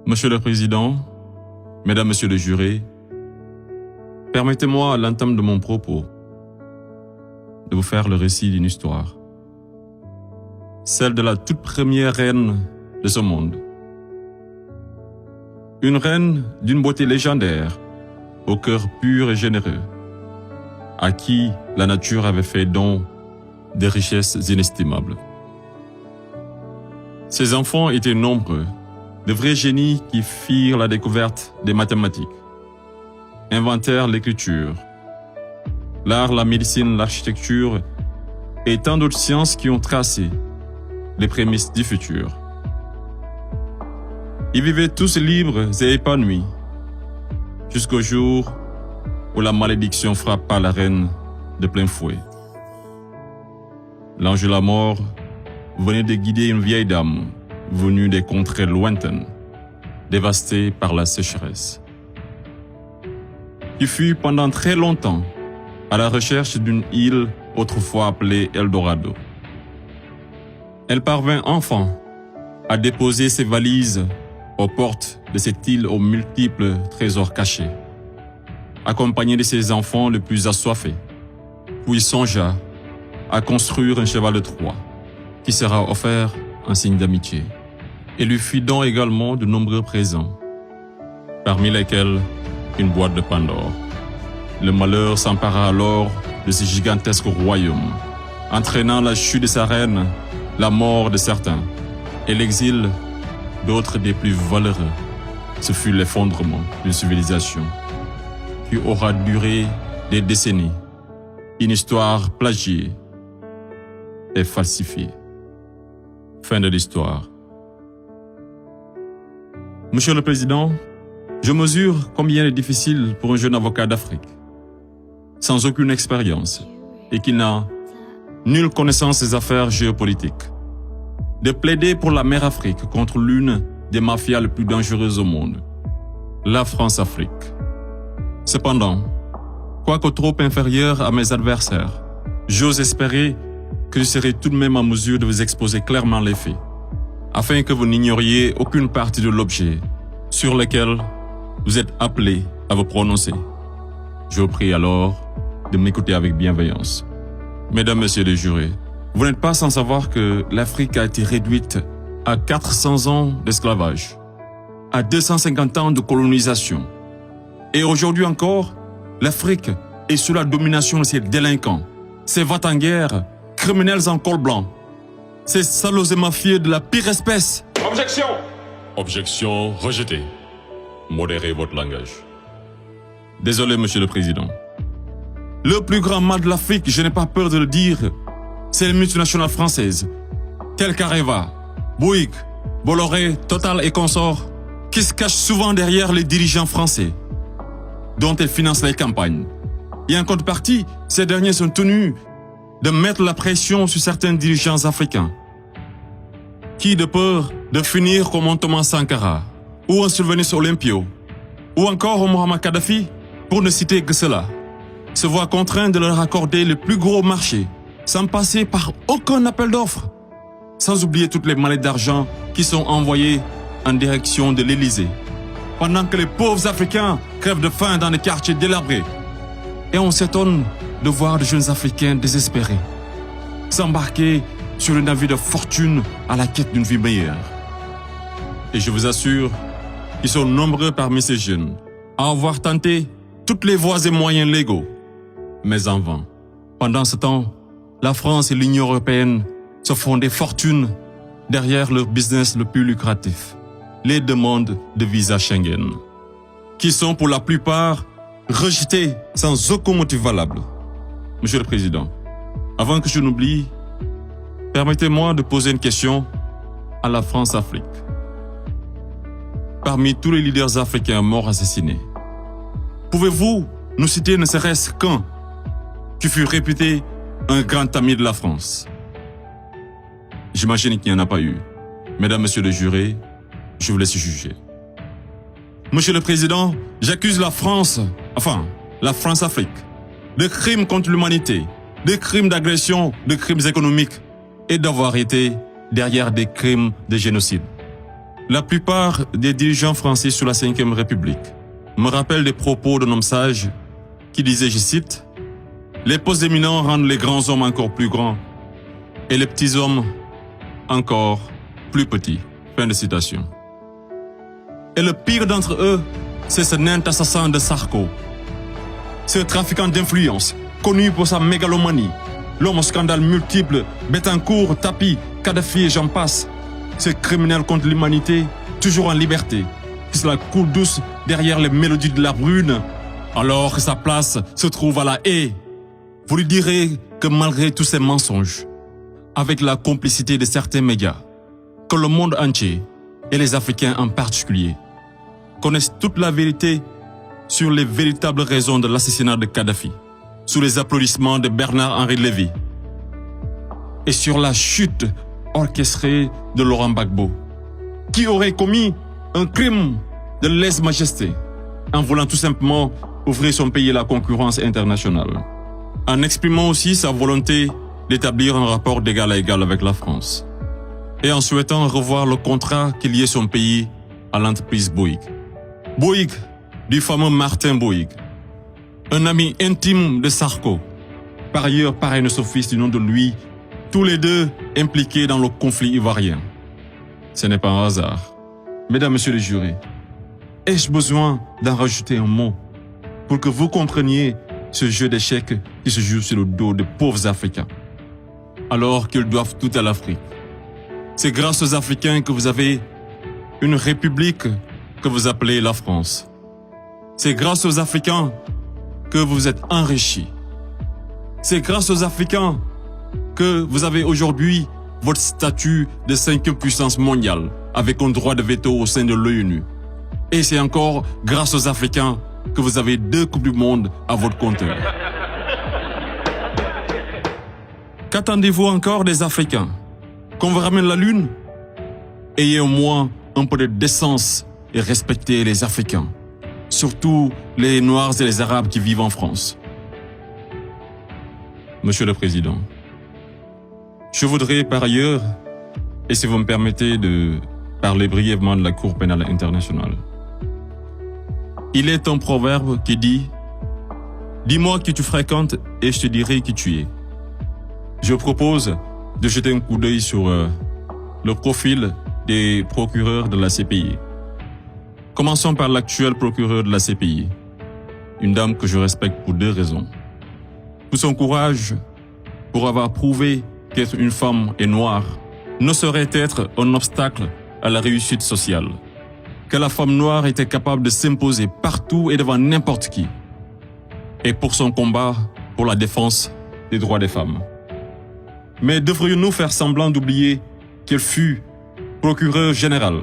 Monsieur le Président, Mesdames, Messieurs les jurés, permettez-moi à l'entame de mon propos de vous faire le récit d'une histoire, celle de la toute première reine de ce monde. Une reine d'une beauté légendaire, au cœur pur et généreux, à qui la nature avait fait don de richesses inestimables. Ses enfants étaient nombreux, de vrais génies qui firent la découverte des mathématiques, inventèrent l'écriture, l'art, la médecine, l'architecture et tant d'autres sciences qui ont tracé les prémices du futur. Ils vivaient tous libres et épanouis, jusqu'au jour où la malédiction frappa la reine de plein fouet. L'ange de la mort venait de guider une vieille dame venue des contrées lointaines, dévastée par la sécheresse, qui fut pendant très longtemps à la recherche d'une île autrefois appelée Eldorado. Elle parvint enfin à déposer ses valises aux portes de cette île aux multiples trésors cachés, accompagnée de ses enfants les plus assoiffés, puis songea à construire un cheval de Troie qui sera offert en signe d'amitié, et lui fit don également de nombreux présents, parmi lesquels une boîte de Pandore. Le malheur s'empara alors de ce gigantesque royaume, entraînant la chute de sa reine, la mort de certains, et l'exil d'autres des plus valeureux. Ce fut l'effondrement d'une civilisation qui aura duré des décennies, une histoire plagiée et falsifiée. Fin de l'histoire. Monsieur le Président, je mesure combien il est difficile pour un jeune avocat d'Afrique, sans aucune expérience et qui n'a nulle connaissance des affaires géopolitiques, de plaider pour la mère Afrique contre l'une des mafias les plus dangereuses au monde, la France-Afrique. Cependant, quoique trop inférieur à mes adversaires, j'ose espérer que je serai tout de même en mesure de vous exposer clairement les faits, afin que vous n'ignoriez aucune partie de l'objet sur lequel vous êtes appelés à vous prononcer. Je vous prie alors de m'écouter avec bienveillance. Mesdames, Messieurs les jurés, vous n'êtes pas sans savoir que l'Afrique a été réduite à 400 ans d'esclavage, à 250 ans de colonisation. Et aujourd'hui encore, l'Afrique est sous la domination de ces délinquants, ces va-t-en-guerre, criminels en col blanc, ces salauds et mafieux de la pire espèce. Objection! Objection rejetée. Modérez votre langage. Désolé, Monsieur le Président. Le plus grand mal de l'Afrique, je n'ai pas peur de le dire, c'est les multinationales françaises, telles qu'Areva, Bouygues, Bolloré, Total et consorts, qui se cachent souvent derrière les dirigeants français, dont elles financent les campagnes. Et en contrepartie, ces derniers sont tenus de mettre la pression sur certains dirigeants africains, qui, de peur de finir comme un Thomas Sankara, ou un Sylvanus Olympio, ou encore un Muammar Kadhafi, pour ne citer que cela, se voient contraints de leur accorder le plus gros marché, sans passer par aucun appel d'offres, sans oublier toutes les mallettes d'argent qui sont envoyées en direction de l'Élysée, pendant que les pauvres Africains crèvent de faim dans les quartiers délabrés. Et on s'étonne de voir de jeunes Africains désespérés s'embarquer sur le navire de fortune à la quête d'une vie meilleure. Et je vous assure qu'ils sont nombreux parmi ces jeunes à avoir tenté toutes les voies et moyens légaux, mais en vain. Pendant ce temps, la France et l'Union européenne se font des fortunes derrière leur business le plus lucratif, les demandes de visa Schengen, qui sont pour la plupart rejetées sans aucun motif valable. Monsieur le Président, avant que je n'oublie, permettez-moi de poser une question à la France-Afrique. Parmi tous les leaders africains morts assassinés, pouvez-vous nous citer ne serait-ce qu'un qui fut réputé un grand ami de la France? J'imagine qu'il n'y en a pas eu. Mesdames, Messieurs les jurés, je vous laisse juger. Monsieur le Président, j'accuse la France, la France-Afrique, de crimes contre l'humanité, de crimes d'agression, de crimes économiques et d'avoir été derrière des crimes de génocide. La plupart des dirigeants français sous la Ve République me rappellent des propos d'un homme sage qui disait, je cite, « Les postes éminents rendent les grands hommes encore plus grands et les petits hommes encore plus petits. » Fin de citation. Et le pire d'entre eux, c'est ce nain assassin de Sarko. Ce trafiquant d'influence, connu pour sa mégalomanie, l'homme aux scandales multiples, Bettencourt, Tapi, Kadhafi et j'en passe. Ce criminel contre l'humanité, toujours en liberté, qui se la coule douce derrière les mélodies de la brune, alors que sa place se trouve à la haie. Vous lui direz que malgré tous ces mensonges, avec la complicité de certains médias, que le monde entier, et les Africains en particulier, connaissent toute la vérité sur les véritables raisons de l'assassinat de Kadhafi, sous les applaudissements de Bernard-Henri Lévy, et sur la chute orchestrée de Laurent Gbagbo, qui aurait commis un crime de lèse-majesté en voulant tout simplement ouvrir son pays à la concurrence internationale, en exprimant aussi sa volonté d'établir un rapport d'égal à égal avec la France, et en souhaitant revoir le contrat qui liait son pays à l'entreprise Bouygues. Bouygues, du fameux Martin Bouygues, un ami intime de Sarko, par ailleurs parrain de fils du nom de lui, tous les deux impliqués dans le conflit ivoirien. Ce n'est pas un hasard. Mesdames, Messieurs les jurés, ai-je besoin d'en rajouter un mot pour que vous compreniez ce jeu d'échecs qui se joue sur le dos de pauvres Africains, alors qu'ils doivent tout à l'Afrique? C'est grâce aux Africains que vous avez une république que vous appelez la France. C'est grâce aux Africains que vous êtes enrichis. C'est grâce aux Africains que vous avez aujourd'hui votre statut de 5e puissance mondiale avec un droit de veto au sein de l'ONU. Et c'est encore grâce aux Africains que vous avez 2 Coupes du Monde à votre compteur. Qu'attendez-vous encore des Africains? Qu'on vous ramène la Lune? Ayez au moins un peu de décence et respectez les Africains, surtout les Noirs et les Arabes qui vivent en France. Monsieur le Président, je voudrais par ailleurs, et si vous me permettez de parler brièvement de la Cour pénale internationale. Il est un proverbe qui dit « Dis-moi qui tu fréquentes et je te dirai qui tu es ». Je propose de jeter un coup d'œil sur le profil des procureurs de la CPI. Commençons par l'actuel procureur de la CPI, une dame que je respecte pour 2 raisons. Pour son courage, pour avoir prouvé qu'être une femme et noire ne saurait être un obstacle à la réussite sociale, que la femme noire était capable de s'imposer partout et devant n'importe qui, et pour son combat pour la défense des droits des femmes. Mais devrions-nous faire semblant d'oublier qu'elle fut procureure générale,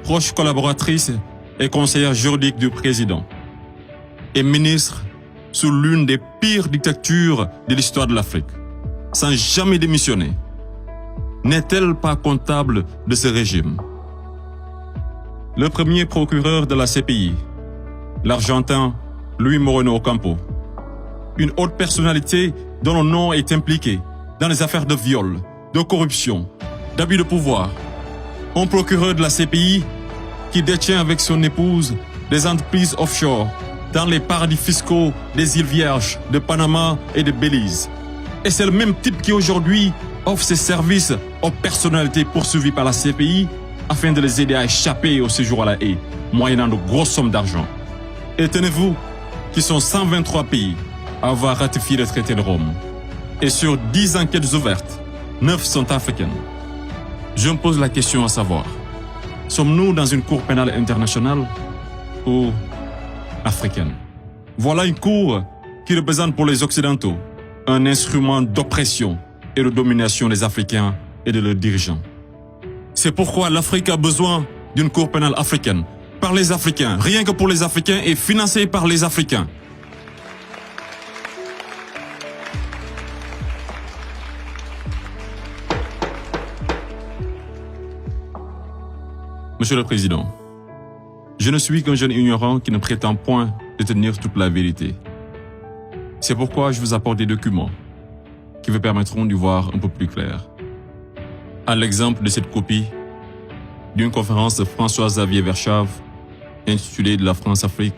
proche collaboratrice et conseillère juridique du président, et ministre sous l'une des pires dictatures de l'histoire de l'Afrique, sans jamais démissionner? N'est-elle pas comptable de ce régime? Le premier procureur de la CPI, l'Argentin Luis Moreno Ocampo, une haute personnalité dont le nom est impliqué dans les affaires de viol, de corruption, d'abus de pouvoir. Un procureur de la CPI qui détient avec son épouse des entreprises offshore dans les paradis fiscaux des îles Vierges, de Panama et de Belize. Et c'est le même type qui aujourd'hui offre ses services aux personnalités poursuivies par la CPI afin de les aider à échapper au séjour à la haie, moyennant de grosses sommes d'argent. Et tenez-vous, qui sont 123 pays à avoir ratifié le traité de Rome. Et sur 10 enquêtes ouvertes, 9 sont africaines. Je me pose la question à savoir, sommes-nous dans une cour pénale internationale ou africaine? Voilà une cour qui représente pour les Occidentaux un instrument d'oppression et de domination des Africains et de leurs dirigeants. C'est pourquoi l'Afrique a besoin d'une cour pénale africaine, par les Africains, rien que pour les Africains et financée par les Africains. Monsieur le Président, je ne suis qu'un jeune ignorant qui ne prétend point détenir toute la vérité. C'est pourquoi je vous apporte des documents qui vous permettront d'y voir un peu plus clair. À l'exemple de cette copie d'une conférence de François-Xavier Verschave intitulée De la France-Afrique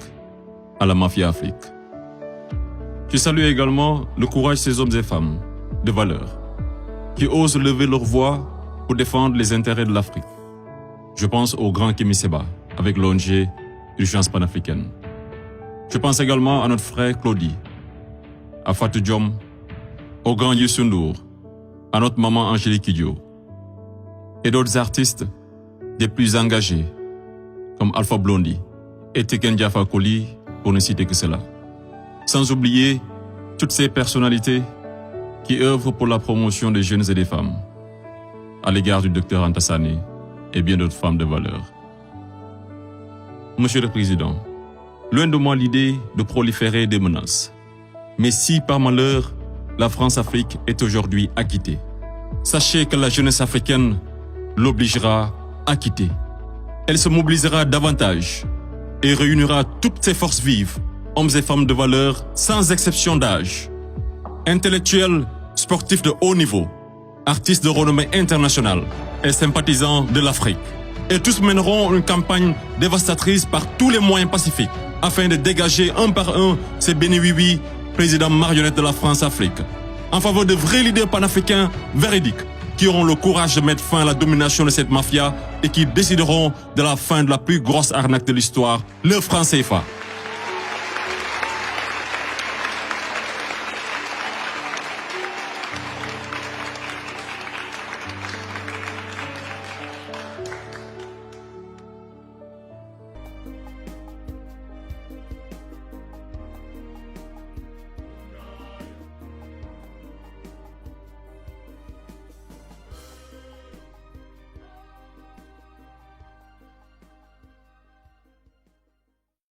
à la mafia-Afrique. Je salue également le courage de ces hommes et femmes de valeur qui osent lever leur voix pour défendre les intérêts de l'Afrique. Je pense au grand Kémy Séba avec l'ONG Urgence panafricaine. Je pense également à notre frère Claudie, à Fatou Diom, au grand Youssou N'Dour, à notre maman Angélique Kidjo et d'autres artistes des plus engagés comme Alpha Blondy et Tiken Jah Fakoly pour ne citer que cela. Sans oublier toutes ces personnalités qui œuvrent pour la promotion des jeunes et des femmes à l'égard du docteur Anta Sané et bien d'autres femmes de valeur. Monsieur le Président, loin de moi l'idée de proliférer des menaces. Mais si par malheur, la France-Afrique est aujourd'hui acquittée, sachez que la jeunesse africaine l'obligera à quitter. Elle se mobilisera davantage et réunira toutes ses forces vives, hommes et femmes de valeur, sans exception d'âge. Intellectuels, sportifs de haut niveau, artistes de renommée internationale et sympathisants de l'Afrique. Et tous mèneront une campagne dévastatrice par tous les moyens pacifiques afin de dégager un par un ces béni-oui-oui, présidents marionnettes de la France-Afrique, en faveur de vrais leaders panafricains véridiques qui auront le courage de mettre fin à la domination de cette mafia et qui décideront de la fin de la plus grosse arnaque de l'histoire, le franc CFA.